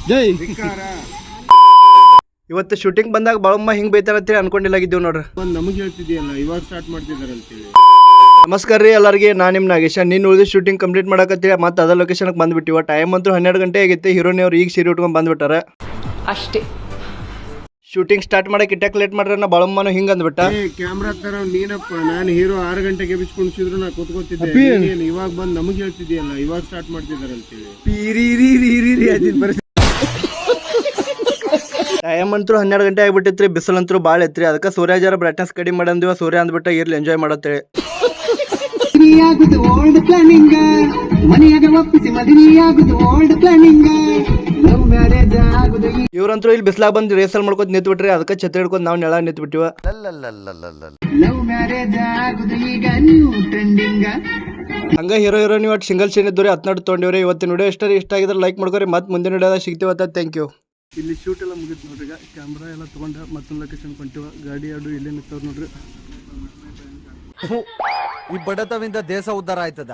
ಜೈ ಇವತ್ತು ಶೂಟಿಂಗ್ ಬಂದಾಗ ಬಾಳಮ್ಮ ಹಿಂಗ್ ಬೈತಾರಂತೇಳಿ ಅನ್ಕೊಂಡಿಲ್ಲಾಗಿದ್ದೀವಿ ನೋಡ್ರಿ. ನಮಗೆ ಹೇಳ್ತಿದ್ಯಲ್ಲ ಇವಾಗ ಸ್ಟಾರ್ಟ್ ಮಾಡ್ತಿದಾರೆ ಅಂತೇಳಿ. ನಮಸ್ಕಾರ ರೀ ಎಲ್ಲರಿಗೆ, ನಾನು ನಿಮ್ಮ ನಾಗೇಶ. ನಿನ್ನ ಉಳಿದು ಶೂಟಿಂಗ್ ಕಂಪ್ಲೀಟ್ ಮಾಡಕತ್ತೀವಿ ಮತ್ತೆ ಅದ ಲೊಕೇಶನ್ಗೆ ಬಂದ್ಬಿಟ್ಟಿವ. ಟೈಮ್ ಅಂತೂ 12 ಗಂಟೆ ಆಗೈತಿ. ಹೀರೋನಿ ಅವ್ರು ಈಗ ಸೀರೆ ಉಟ್ಕೊಂಡು ಬಂದ್ಬಿಟ್ಟಾರ ಅಷ್ಟೇ. ಶೂಟಿಂಗ್ ಸ್ಟಾರ್ಟ್ ಮಾಡಕ್ಕೆ ಇಟ್ಟಾಕ್ ಲೇಟ್ ಮಾಡ್ರೆ ನಾ ಬಾಳಮ್ಮನು ಹಿಂಗೆ ಅಂದ್ಬಿಟ್ಟ. ಕ್ಯಾಮ್ರಾ ತರ ನೀನಪ್ಪ, ನಾನು ಹೀರೋ 6 ಗಂಟೆಗೆ ಬಿಚ್ಕೊಂಡಿದ್ರು ನಾ ಕೂತ್ಕೊತಿದ್ದೆ. ಇವಾಗ ಬಂದು ನಮಗೆ ಹೇಳ್ತಿದ್ಯಲ್ಲ ಇವಾಗ ಸ್ಟಾರ್ಟ್ ಮಾಡ್ತಿದಾರೆ ಅಂತೇಳಿ. ಟೈಮ್ ಅಂತೂ 12 ಗಂಟೆ ಆಗ್ಬಿಟ್ಟಿತ್ರಿ. ಬಿಸಿಲಂತೂ ಭಾಳ ಐತ್ರಿ. ಅದಕ್ಕೆ ಸೂರ್ಯಜಾರ ಬ್ರೈಟ್ನೆಸ್ ಕಡಿಮೆ ಮಾಡಂದಿವ. ಸೂರ್ಯ ಅಂದ್ಬಿಟ್ಟ ಇರ್ಲಿ ಎಂಜಾಯ್ ಮಾಡತ್ತೇಳಿ. ಇವ್ರಂತೂ ಇಲ್ಲಿ ಬಿಸ್ಲಾಗ ಬಂದು ರೇಸಲ್ ಮಾಡ್ಕೊತ ನಿಂತು ಬಿಟ್ರಿ. ಅದಕ್ಕೆ ಛತ್ರಿ ಹಿಡ್ಕೊಂಡು ನಾವು ನೆಳ ನಿಂತು ಬಿಟ್ಟಿವ. ಹಂಗ ಹೀರೋ ಹೀರೋನಿ ಒಟ್ಟು ಸಿಂಗಲ್ ಸೀನ್ ಇದ್ದವ್ರಿ 14 ತೊಗೊಂಡಿವ್ರಿ. ಇವತ್ತಿನ ವಿಡಿಯೋ ಇಷ್ಟ ಆಗಿದ್ರೆ ಲೈಕ್ ಮಾಡ್ಕೊರಿ. ಮತ್ತೆ ಮುಂದಿನ ವಿಡಿಯೋದಾಗ ಸಿಗ್ತೀವತ್ತ. Thank you. ಇಲ್ಲಿ ಶೂಟ್ ಎಲ್ಲ ಮುಗಿತು ನೋಡ್ರಿ. ಈಗ ಕ್ಯಾಮ್ರಾ ಎಲ್ಲ ತೊಗೊಂಡ ಮತ್ತೊಂದು ಲೊಕೇಶನ್ ಕೊಂಟಿವ. ಗಾಡಿ ಎರಡು ಇಲ್ಲೇ ನಿಂತವ್ರು ನೋಡ್ರಿ. ಈ ಬಡತವಿಂದ ದೇಶ ಉದ್ಧಾರ ಆಯ್ತದ.